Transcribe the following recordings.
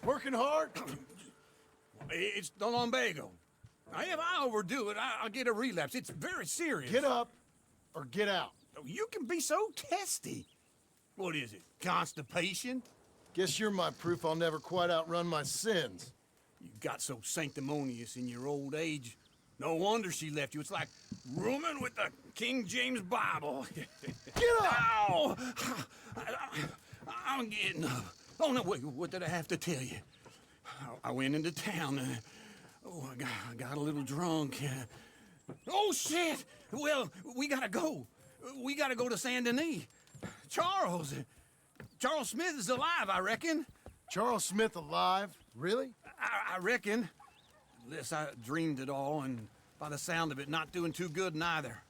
Working hard? It's the lumbago. Now, if I overdo it, I'll get a relapse. It's very serious. Get up or get out. You can be so testy. What is it, constipation? Guess you're my proof I'll never quite outrun my sins. You got so sanctimonious in your old age. No wonder she left you. It's like rooming with the King James Bible. Get up! Ow! I'm getting up. Oh, no, wait, what did I have to tell you? I went into town. I got a little drunk. Oh, shit! Well, we gotta go. We gotta go to Saint Denis. Charles Smith is alive, I reckon. Charles Smith alive? Really? I reckon. Unless I dreamed it all, and by the sound of it, not doing too good neither.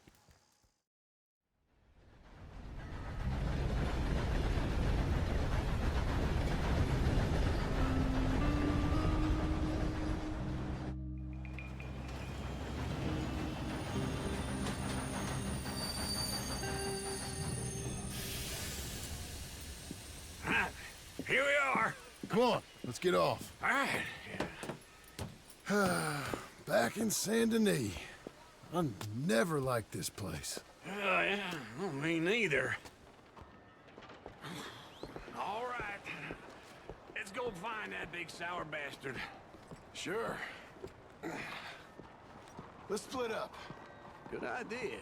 Here we are. Come on, let's get off. All right. Back in Saint Denis. I never liked this place. Yeah, well, me neither. All right. Let's go find that big sour bastard. Sure. Let's split up. Good idea.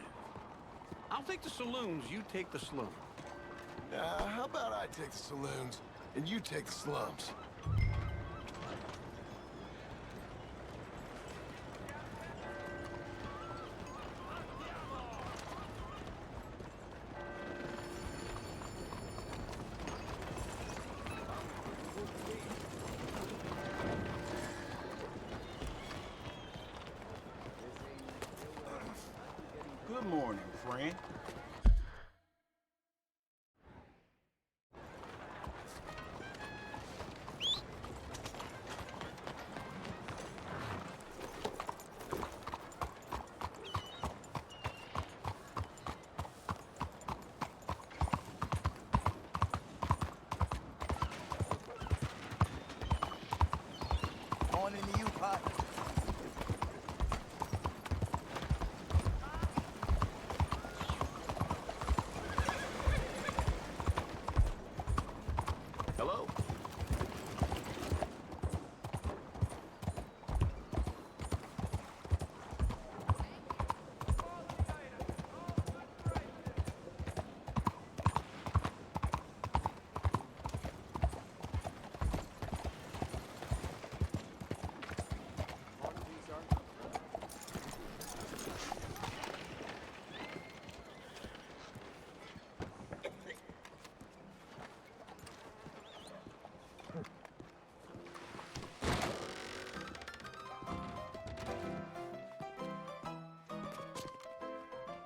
I'll take the saloons, you take the slum. How about I take the saloons and you take the slums? Good morning, friend. Morning to you, partner. Hello?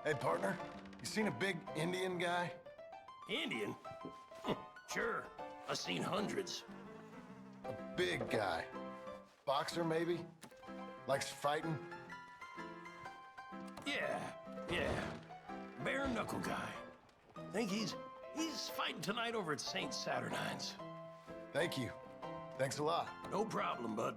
Hey, partner, you seen a big Indian guy? Indian? Sure. I've seen hundreds. A big guy. Boxer, maybe? Likes fighting? Yeah. Bare knuckle guy. Think he's fighting tonight over at St. Saturnine's. Thank you. Thanks a lot. No problem, bud.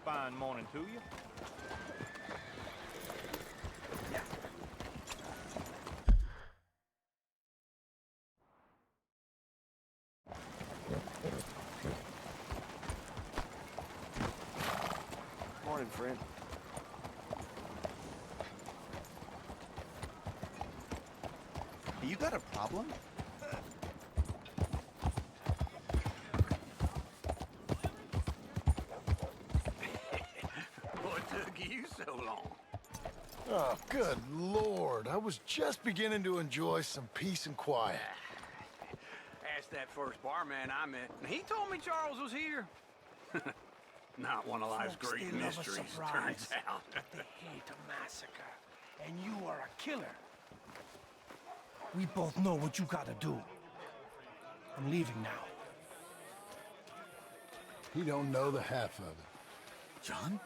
Fine morning to you. Morning, friend. You got a problem? What took you so long? Oh, good Lord. I was just beginning to enjoy some peace and quiet. Asked that first barman I met, and he told me Charles was here. Not one of life's Folks, great they love a mysteries, surprise, turns out. but they hate a massacre. And you are a killer. We both know what you gotta do. I'm leaving now. He don't know the half of it. John?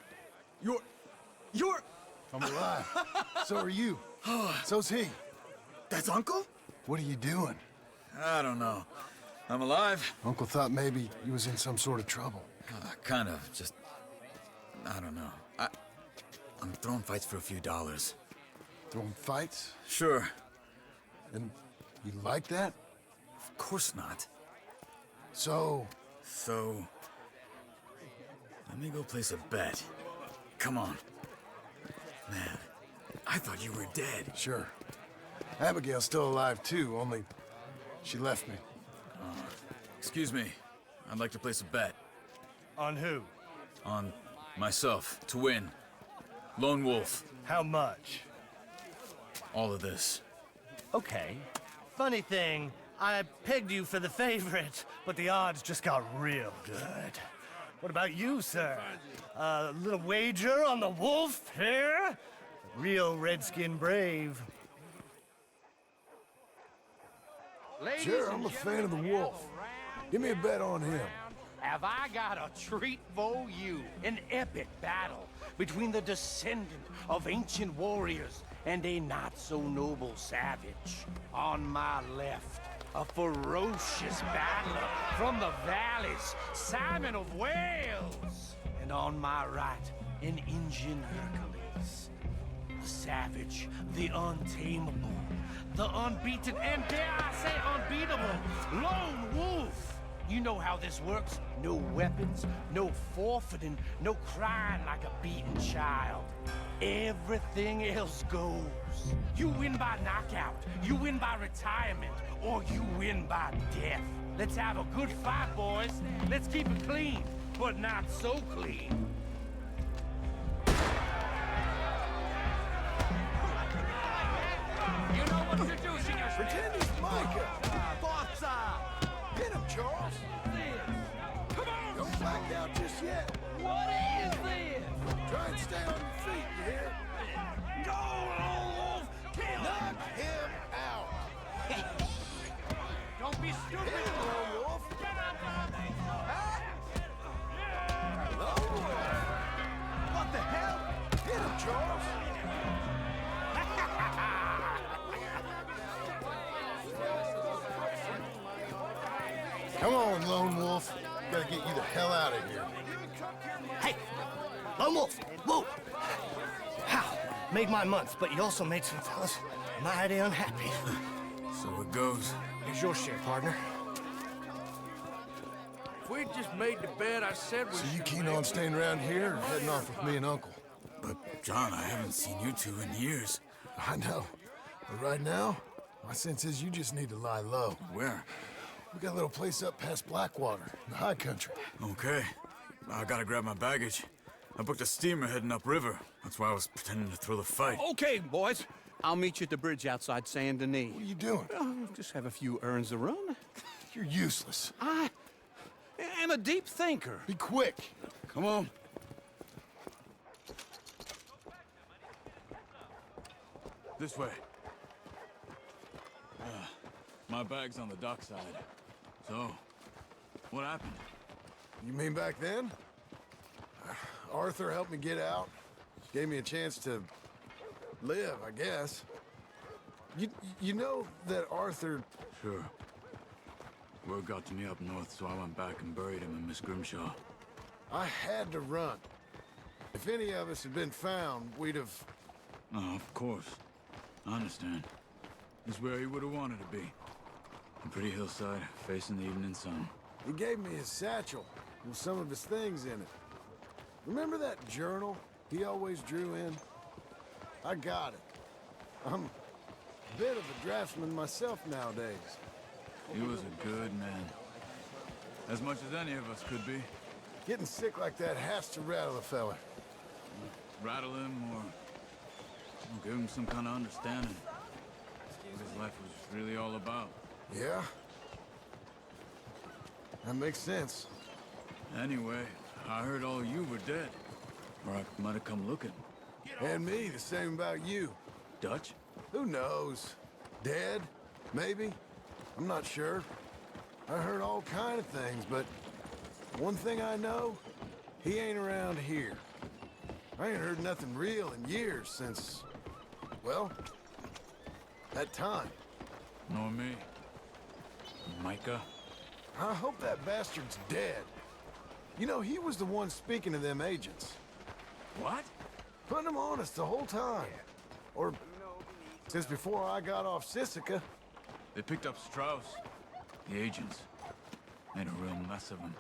You're... I'm alive. So are you. So's he. That's Uncle? What are you doing? I don't know. I'm alive. Uncle thought maybe he was in some sort of trouble. Kind of. Just... I don't know. I'm throwing fights for a few dollars. Throwing fights? Sure. And you like that? Of course not. So, let me go place a bet. Come on. Man, I thought you were dead. sure. Abigail's still alive too, only she left me. Excuse me. I'd like to place a bet. On who? On myself, to win. Lone Wolf. How much? All of this. Okay. Funny thing, I pegged you for the favorite, but the odds just got real good. What about you, sir? A little wager on the wolf here? Real redskin brave. Sure, I'm a fan of the wolf. Give me a bet on him. Have I got a treat for you? An epic battle between the descendant of ancient warriors and a not-so-noble savage. On my left, a ferocious battler from the valleys, Simon of Wales. And on my right, an Indian Hercules. The savage, the untamable, the unbeaten, and dare I say unbeatable, Lone Wolf. You know how this works. No weapons, no forfeiting, no crying like a beaten child. Everything else goes. You win by knockout, you win by retirement, or you win by death. Let's have a good fight, boys. Let's keep it clean, but not so clean. You know what you're doing, yourself. Pretend he's Micah. Hit him, Charles. Come on! Don't back out just yet. What is this? Try and stay on your feet, you hear? Go, Lone Wolf! Kill Knock him out. Don't be stupid! Hit him, Lone Wolf. Get up on me! Lone Wolf. What the hell? Hit him, Charles. Come on, Lone Wolf. Gotta get you the hell out of here. Hey! Lone Wolf! Whoa! How? Made my month, but you also made some fellas mighty unhappy. So it goes. Here's your share, partner. If we'd just made the bed I said we So you should keen make, on staying around here or heading off with me and Uncle? But, John, I haven't seen you two in years. I know. But right now, my sense is you just need to lie low. Where? We got a little place up past Blackwater, in the high country. Okay. I gotta grab my baggage. I booked a steamer heading upriver. That's why I was pretending to throw the fight. Okay, boys. I'll meet you at the bridge outside Saint Denis. What are you doing? Just have a few errands to run. You're useless. I am a deep thinker. Be quick. Come on. This way. My bag's on the dockside. So, what happened? You mean back then? Arthur helped me get out. Gave me a chance to live, I guess. You know that Arthur... Sure. Word got to me up north, so I went back and buried him in Miss Grimshaw. I had to run. If any of us had been found, we'd have... Oh, of course. I understand. It's where he would have wanted to be. A pretty hillside, facing the evening sun. He gave me his satchel with some of his things in it. Remember that journal he always drew in? I got it. I'm a bit of a draftsman myself nowadays. He was a good man. As much as any of us could be. Getting sick like that has to rattle a fella. Rattle him or give him some kind of understanding. What his life was really all about. Yeah? That makes sense. Anyway, I heard all you were dead. Or I might have come looking. And me, the same about you. Dutch? Who knows? Dead? Maybe? I'm not sure. I heard all kind of things, but one thing I know, he ain't around here. I ain't heard nothing real in years since, well, that time. Nor me. Micah? I hope that bastard's dead. You know, he was the one speaking to them agents. What? Putting them on us the whole time. Or since before I got off Sisika. They picked up Strauss. The agents. Made a real mess of him.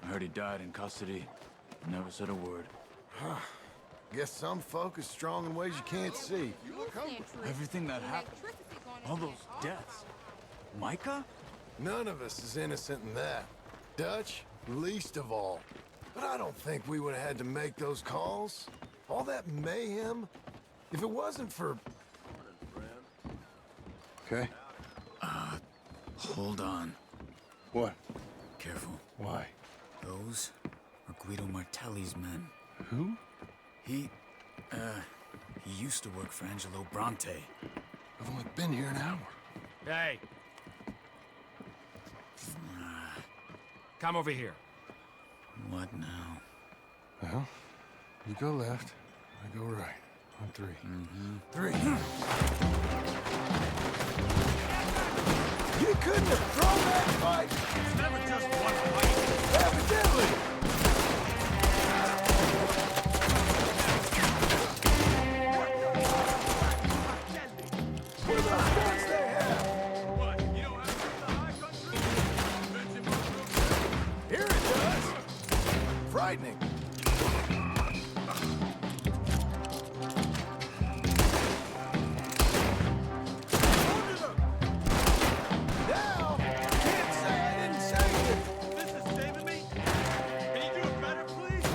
I heard he died in custody. Never said a word. Guess some folk is strong in ways you can't see. Everything that happened. All those deaths. Micah? None of us is innocent in that. Dutch, least of all. But I don't think we would have had to make those calls. All that mayhem. If it wasn't for... Okay. Hold on. What? Careful. Why? Those are Guido Martelli's men. Who? He used to work for Angelo Bronte. I've only been here an hour. Hey. Come over here. What now? Well, you go left, I go right. On three. Three. You couldn't have thrown that fight! It's never just one fight. Evidently! What are those guns they have? What? You don't have to the high country? Here it does! Frightening. Now, can't say I didn't save it! This is saving me? Can you do it better, please?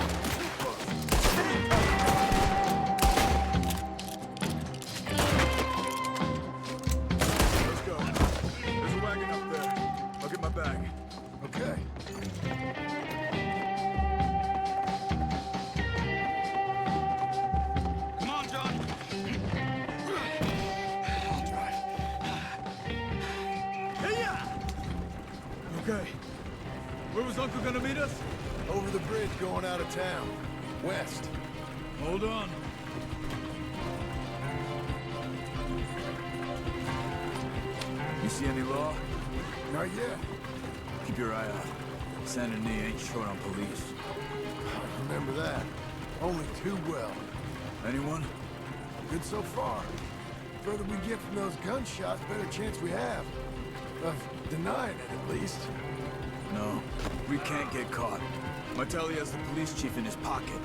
Let's go. There's a wagon up there. I'll get my bag. Okay. Come on, John. I'll drive. Okay. Where was Uncle gonna meet us? Over the bridge going out of town. West. Hold on. You see any law? Not yet. Keep your eye out. Saint Denis ain't short on police. I remember that. Only too well. Anyone? Good so far. Further we get from those gunshots, better chance we have. Of denying it, at least. No. We can't get caught. Martelli has the police chief in his pocket.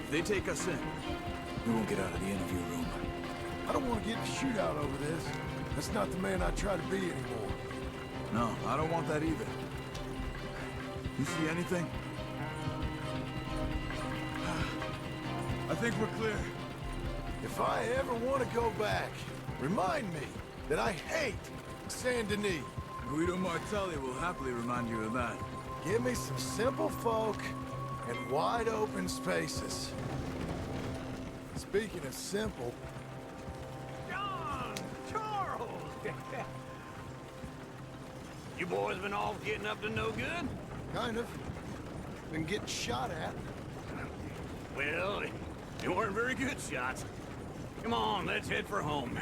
If they take us in, we won't get out of the interview room. I don't want to get in a shootout over this. That's not the man I try to be anymore. No, I don't want that either. You see anything? I think we're clear. If I ever want to go back, remind me that I hate Saint Denis. Guido Martelli will happily remind you of that. Give me some simple folk and wide open spaces. Speaking of simple, John! Charles! You boys been all getting up to no good? kind of. Been getting shot at. Well, they weren't very good shots. Come on, let's head for home.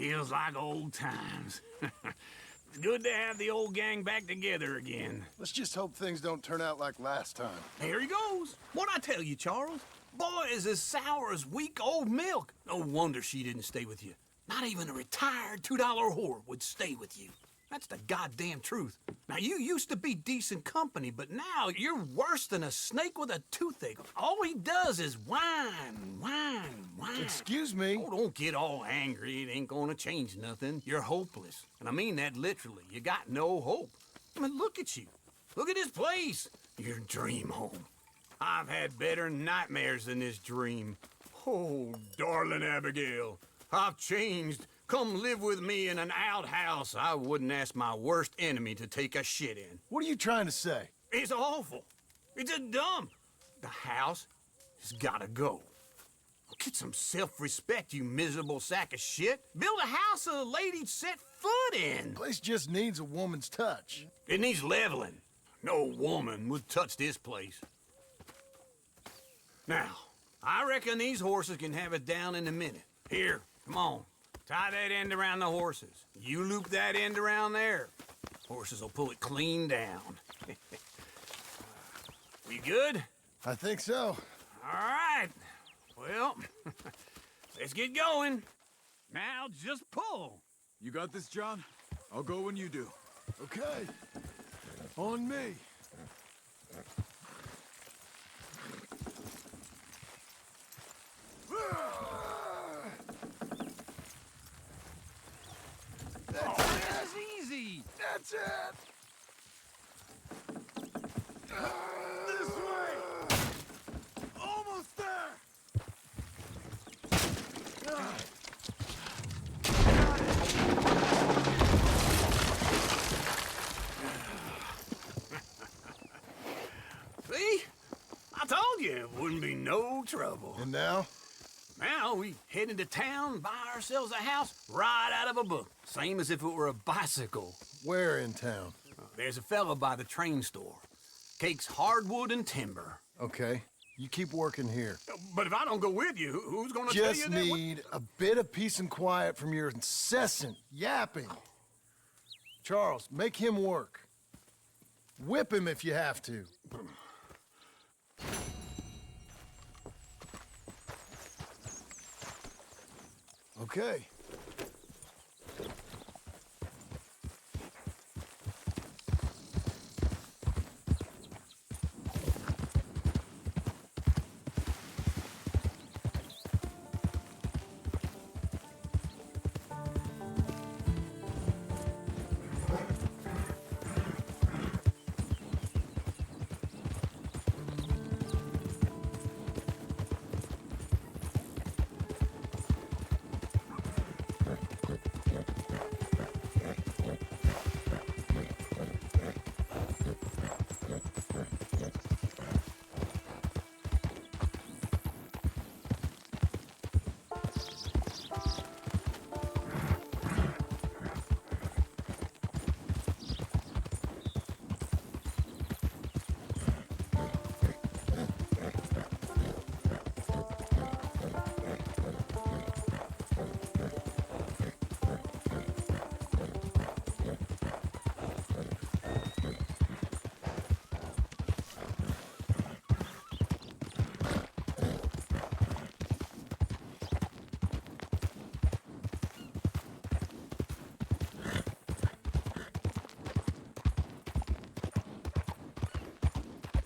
Feels like old times. It's good to have the old gang back together again. Let's just hope things don't turn out like last time. Here he goes. What'd I tell you, Charles? Boy is as sour as weak old milk. No wonder she didn't stay with you. Not even a retired $2 whore would stay with you. That's the goddamn truth. Now, you used to be decent company, but now you're worse than a snake with a toothache. All he does is whine, whine, whine. Excuse me? Oh, don't get all angry. It ain't gonna change nothing. You're hopeless. And I mean that literally. You got no hope. I mean, look at you. Look at this place. Your dream home. I've had better nightmares than this dream. Oh, darling Abigail, I've changed. Come live with me in an outhouse I wouldn't ask my worst enemy to take a shit in. What are you trying to say? It's awful. It's a dump. The house has gotta go. Get some self-respect, you miserable sack of shit. Build a house a lady'd set foot in. Place just needs a woman's touch. It needs leveling. No woman would touch this place. Now, I reckon these horses can have it down in a minute. Here, come on. Tie that end around the horses. You loop that end around there. Horses will pull it clean down. We good? I think so. All right. Well, let's get going. Now just pull. You got this, John? I'll go when you do. Okay. On me. That's easy. That's it. This way. Almost there. See? I told you it wouldn't be no trouble. And now? Now we head into town, buy ourselves a house right out of a book. Same as if it were a bicycle. Where in town? There's a fella by the train store. Cakes hardwood and timber. Okay. You keep working here. But if I don't go with you, who's gonna tell you Just that? need a bit of peace and quiet from your incessant yapping. Charles, make him work. Whip him if you have to. Okay.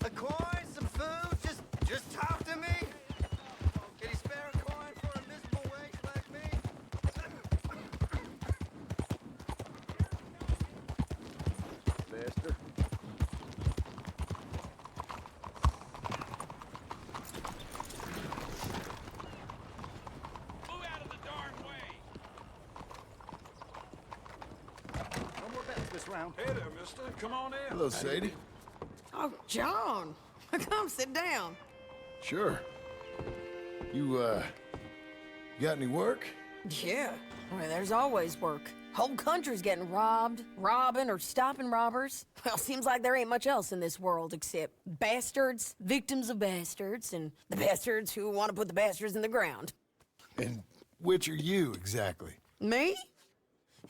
A coin, some food, just talk to me. Can you spare a coin for a miserable wench like me? Faster. Move out of the darn way. No more bets this round. Hey there, mister. Come on in. Hello, Sadie. Oh, John, come sit down. Sure. You got any work? Yeah, well, there's always work. Whole country's getting robbed, robbing, or stopping robbers. Well, seems like there ain't much else in this world except bastards, victims of bastards, and the bastards who want to put the bastards in the ground. And which are you, exactly? Me?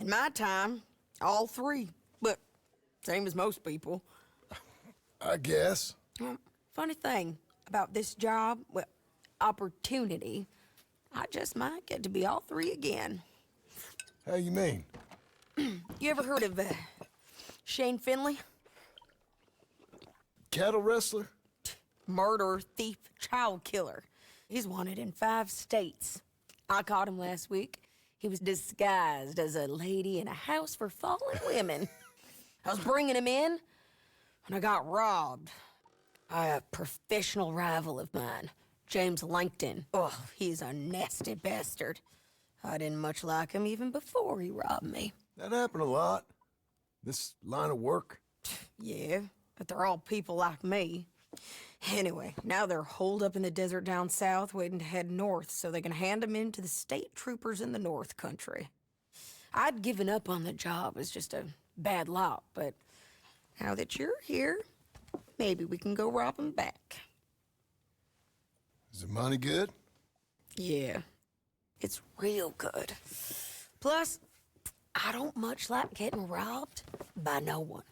In my time, all three. But same as most people. I guess. Funny thing about this job, well, opportunity, I just might get to be all three again. How you mean? You ever heard of Shane Finley? Cattle wrestler? Murderer, thief, child killer. He's wanted in 5 states. I caught him last week. He was disguised as a lady in a house for fallen women. I was bringing him in, and I got robbed by a professional rival of mine, James Langton. Oh, he's a nasty bastard. I didn't much like him even before he robbed me. That happened a lot. This line of work. Yeah, but they're all people like me. Anyway, now they're holed up in the desert down south, waiting to head north so they can hand them in to the state troopers in the north country. I'd given up on the job as just a bad lot, but now that you're here, maybe we can go rob them back. Is the money good? Yeah, it's real good. Plus, I don't much like getting robbed by no one.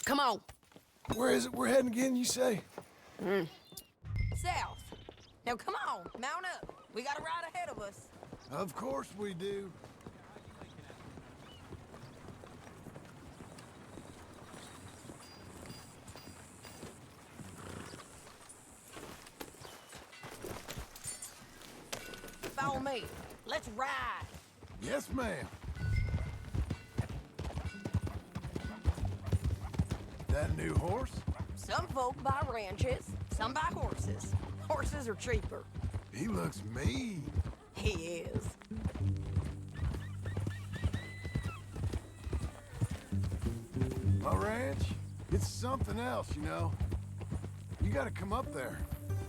Come on. Where is it we're heading again, you say? South. Now come on, mount up. We got a ride ahead of us. Of course we do. Follow me. Let's ride. Yes, ma'am. That new horse? Some folk buy ranches, some buy horses. Horses are cheaper. He looks mean. He is. My ranch, it's something else, you know. You gotta come up there.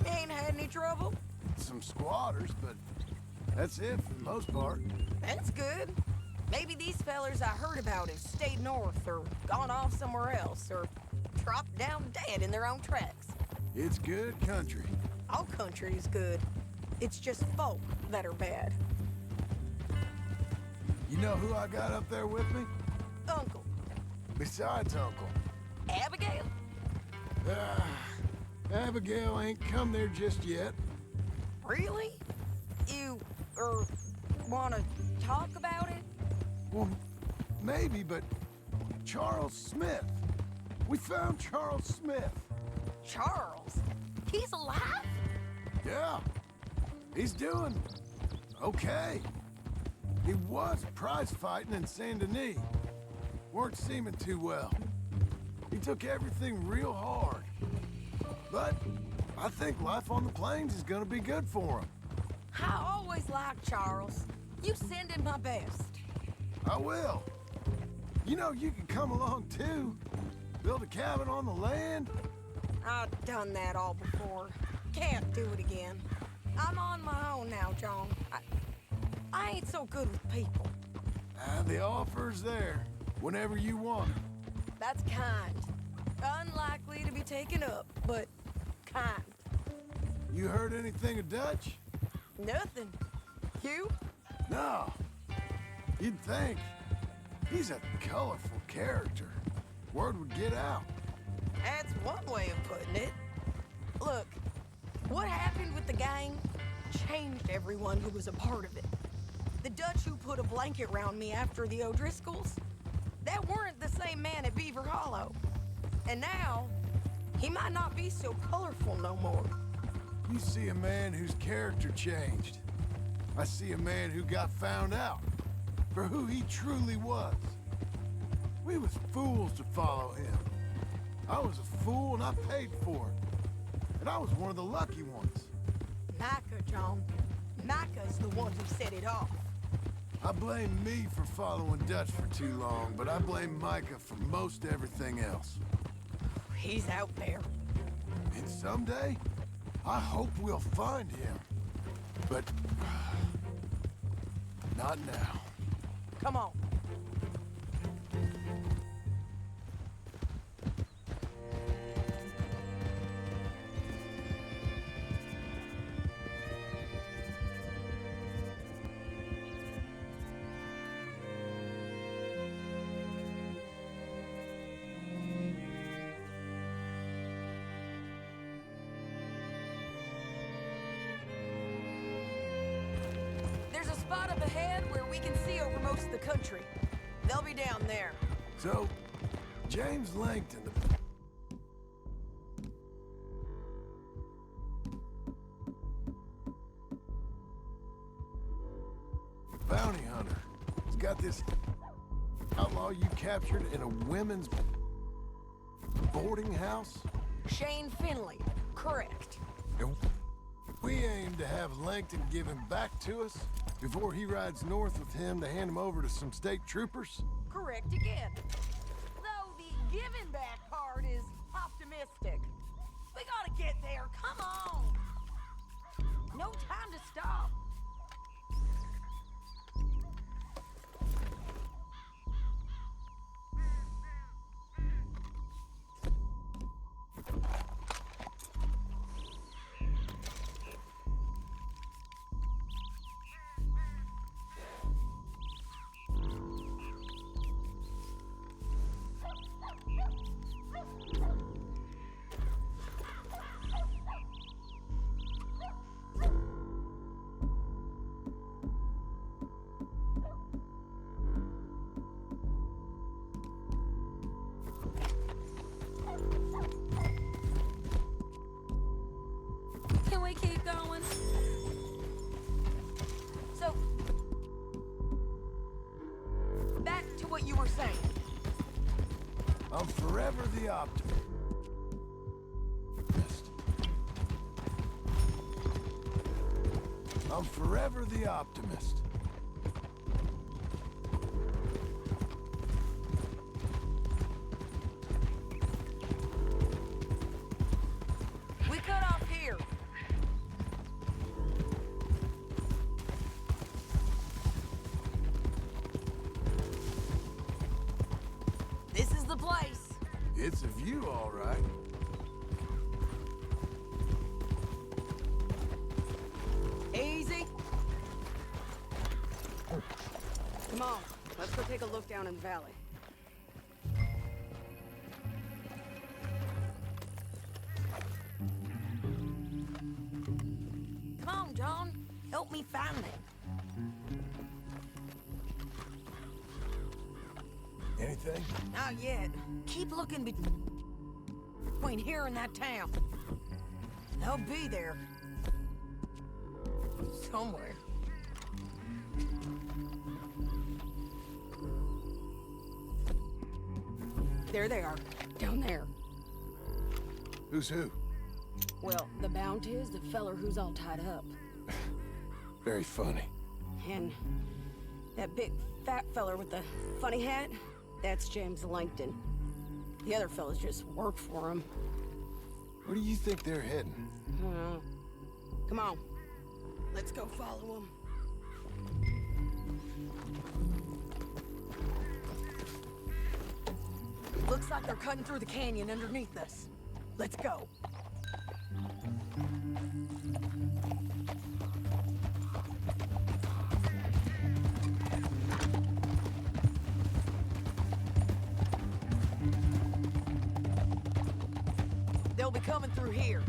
Ain't had any trouble? Some squatters, but that's it for the most part. That's good. Maybe these fellers I heard about have stayed north or gone off somewhere else or dropped down dead in their own tracks. It's good country. All country is good. It's just folk that are bad. You know who I got up there with me? Uncle. Besides Uncle. Abigail? Abigail ain't come there just yet. Really? You, wanna talk about it? Well, maybe, but Charles Smith. We found Charles Smith. Charles? He's alive? Yeah. He's doing okay. He was prize fighting in Saint Denis. Weren't seeming too well. He took everything real hard. But I think life on the plains is gonna be good for him. I always liked Charles. You send him my best. I will. You know, you can come along too. Build a cabin on the land. I've done that all before. Can't do it again. I'm on my own now, John. I ain't so good with people. The offer's there whenever you want it. That's kind. Unlikely to be taken up, but kind. You heard anything of Dutch? Nothing. You? No. You'd think. He's a colorful character. Word would get out. That's one way of putting it. Look, what happened with the gang changed everyone who was a part of it. The Dutch who put a blanket around me after the O'Driscolls, that weren't the same man at Beaver Hollow. And now, he might not be so colorful no more. You see a man whose character changed. I see a man who got found out for who he truly was. We was fools to follow him. I was a fool and I paid for it. And I was one of the lucky ones. Micah, John. Micah's the one who set it off. I blame me for following Dutch for too long, but I blame Micah for most everything else. He's out there. And someday, I hope we'll find him. But not now. Come on. spot up ahead where we can see over most of the country. They'll be down there. So, James Langton, the bounty hunter, has got this outlaw you captured in a women's boarding house? Shane Finley, correct. And we aim to have Langton give him back to us before he rides north with him to hand him over to some state troopers? Correct again. Though the giving back part is optimistic. We gotta get there, come on! No time to stop. Can we keep going? So, back to what you were saying. I'm forever the optimist. I'm forever the optimist. We cut off here. This is the place. It's a view, all right. Easy. Come on, let's go take a look down in the valley. Come on, John. Help me find them. Anything? Not yet. Keep looking between here and that town. They'll be there. Somewhere. There they are, down there. Who's who? Well, the bounty is the feller who's all tied up. Very funny. And that big fat feller with the funny hat, that's James Langton. The other fellas just work for him. Where do you think they're heading? Come on, let's go follow them. Looks like they're cutting through the canyon underneath us. Let's go. They'll be coming through here.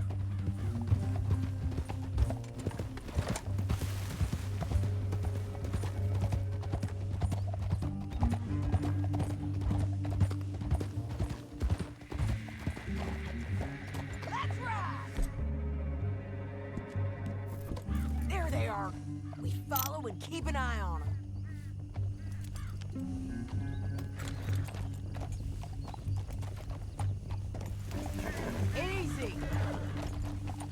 That's right! There they are. We follow and keep an eye on them. Easy.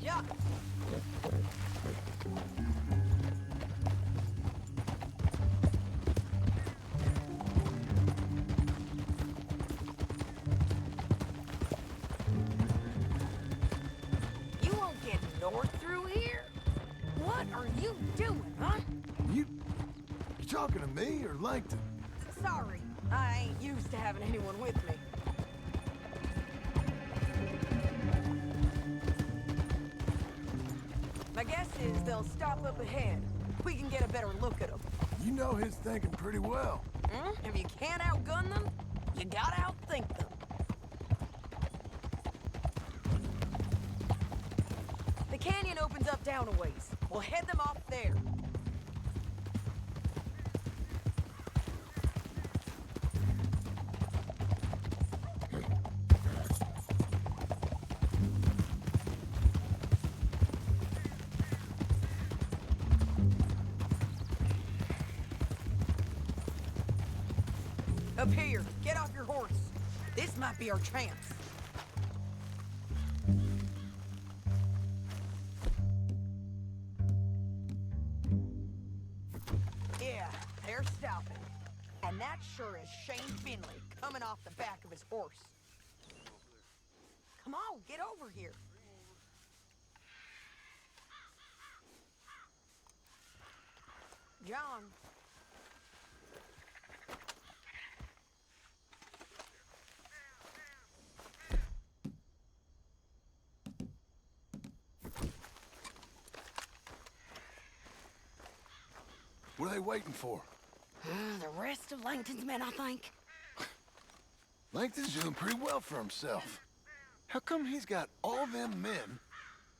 Yeah. You won't get north through here? What are you doing, huh? You talking to me or Langton? Sorry, I ain't used to having anyone with me. My guess is they'll stop up ahead. We can get a better look at them. You know his thinking pretty well. If you can't outgun them, you gotta outthink them. The canyon opens up down a ways. We'll head them off there. Up here, get off your horse. This might be our chance. Yeah, they're stopping. And that sure is Shane Finley coming off the back of his horse. Come on, get over here. John. What are they waiting for? The rest of Langton's men, I think. Langton's doing pretty well for himself. How come he's got all them men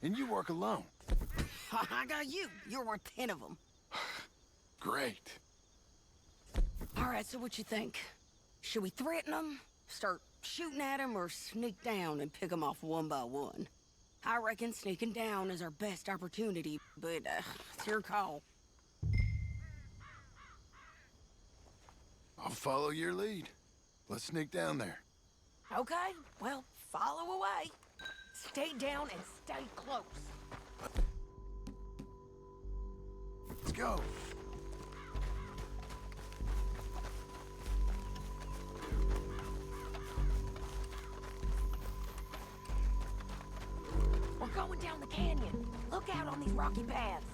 and you work alone? I got you. You're worth 10 of them. Great. All right, so what you think? Should we threaten them, start shooting at them, or sneak down and pick them off one by one? I reckon sneaking down is our best opportunity, but it's your call. I'll follow your lead. Let's sneak down there. Okay, well, follow away. Stay down and stay close. Let's go. We're going down the canyon. Look out on these rocky paths.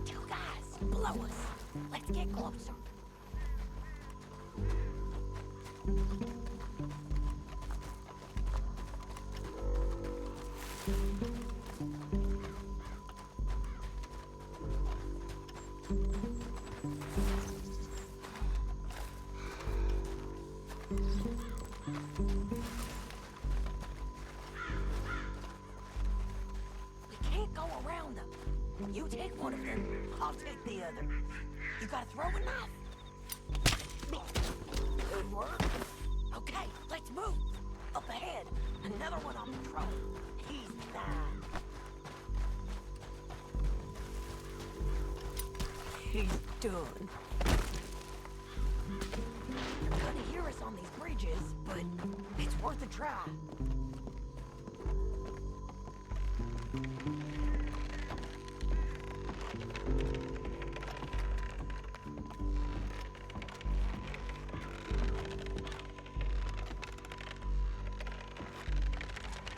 Two guys below us. Let's get closer. You take one of them, I'll take the other. You got a throwing knife? Good work. Okay, let's move. Up ahead, another one on patrol. He's mine. He's done. You're gonna hear us on these bridges, but it's worth a try.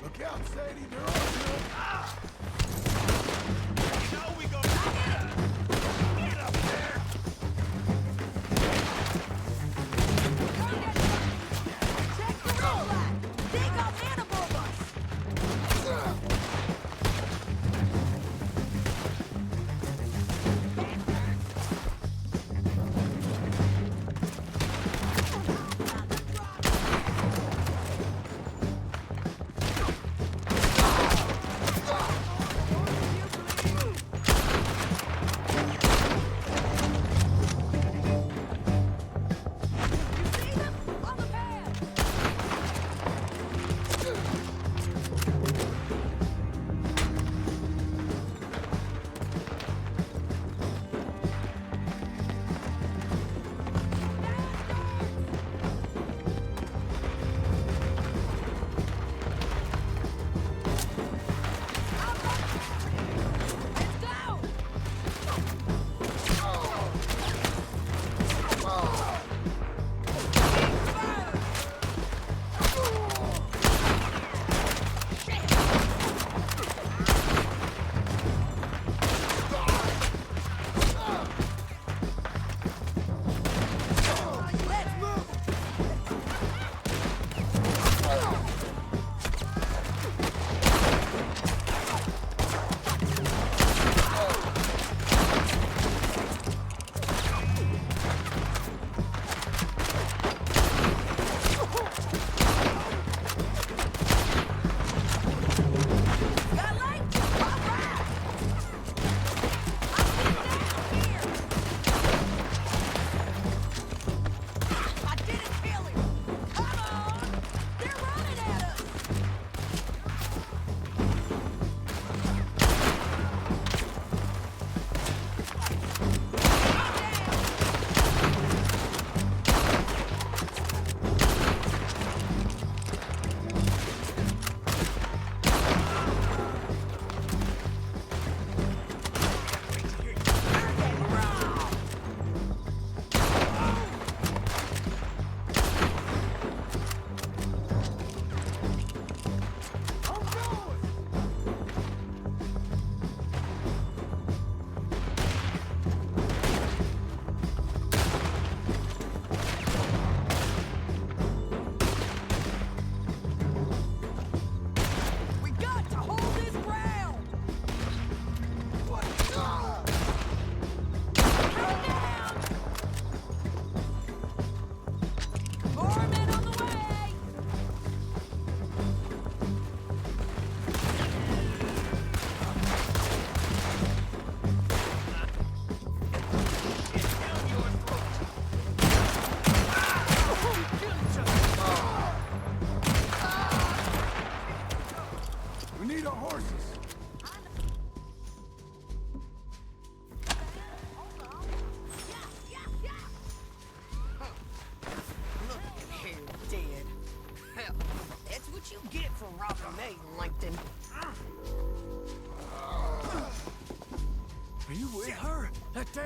Look out, Sadie, they're on you. Ah! Now we go. Get up there! Check the red light! They got animal bus!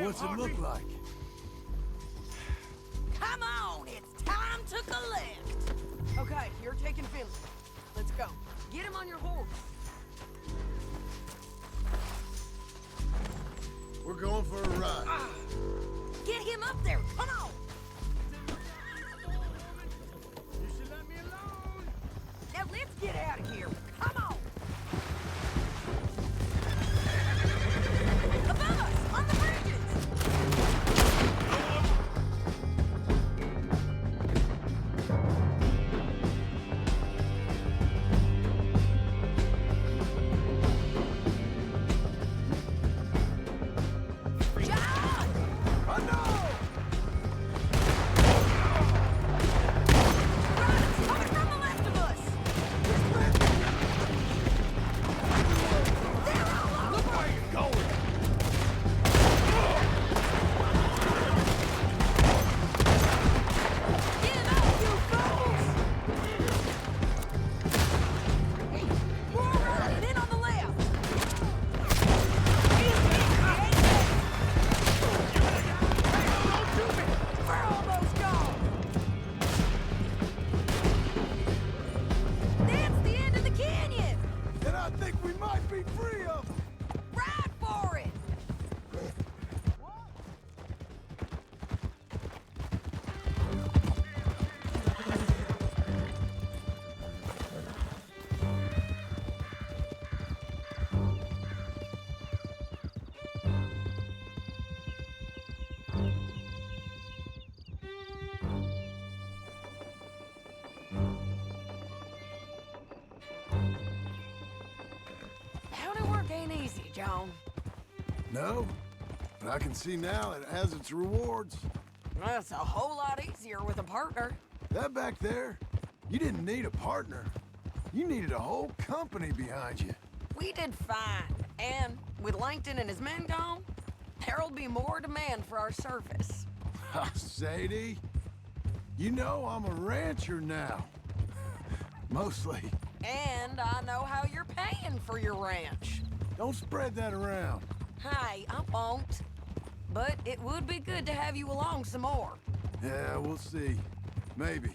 What's it look like? Come on, it's time to collect. Okay, you're taking Finley. Let's go. Get him on your horse. We're going for a ride. Get him up there. Come on. You should let me alone. Now let's get out of here. Come on. Above us, on the bridges. John. No, but I can see now it has its rewards. Well, it's a whole lot easier with a partner. That back there, you didn't need a partner. You needed a whole company behind you. We did fine. And with Langton and his men gone, there'll be more demand for our service. Sadie, you know I'm a rancher now. Mostly. And I know how you're paying for your ranch. Don't spread that around. Hey, I won't. But it would be good to have you along some more. Yeah, we'll see. Maybe.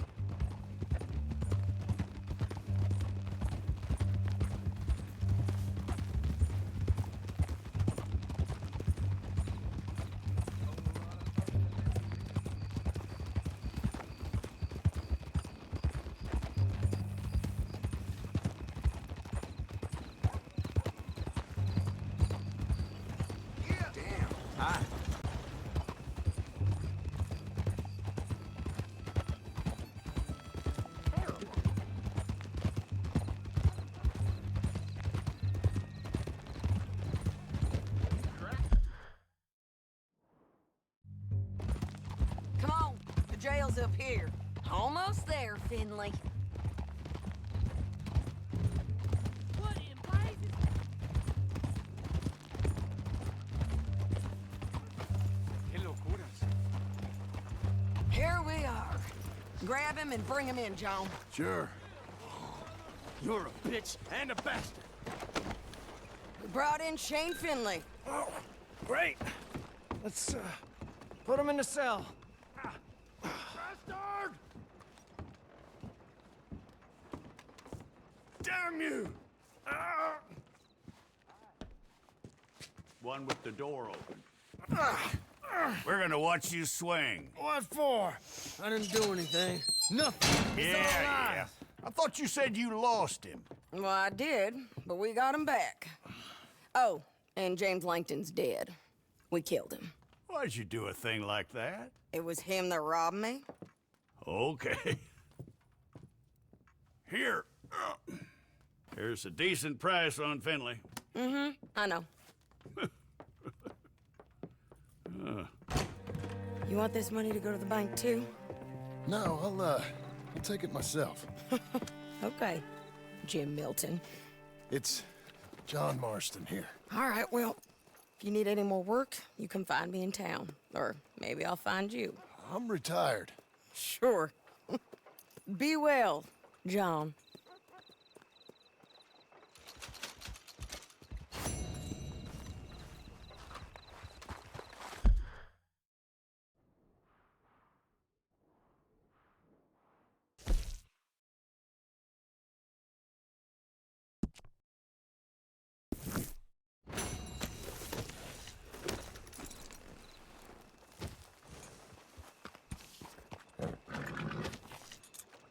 Come on, the jail's up here. Almost there, Finley. What in blazes? Hello, curas. Here we are. Grab him and bring him in, John. Sure. You're a bitch and a bastard. We brought in Shane Finley. Oh, great. Let's, put him in the cell. Bastard! Damn you! One with the door open. We're gonna watch you swing. What for? I didn't do anything. Nothing. It's all Yeah. lies. I thought you said you lost him. Well, I did, but we got him back. Oh, and James Langton's dead. We killed him. Why'd you do a thing like that? It was him that robbed me. Okay. Here. Here's a decent price on Finley. Mm-hmm, I know. You want this money to go to the bank, too? No, I'll take it myself. Okay, Jim Milton. It's John Marston here. All right, well, if you need any more work, you can find me in town. Or maybe I'll find you. I'm retired. Sure. Be well, John.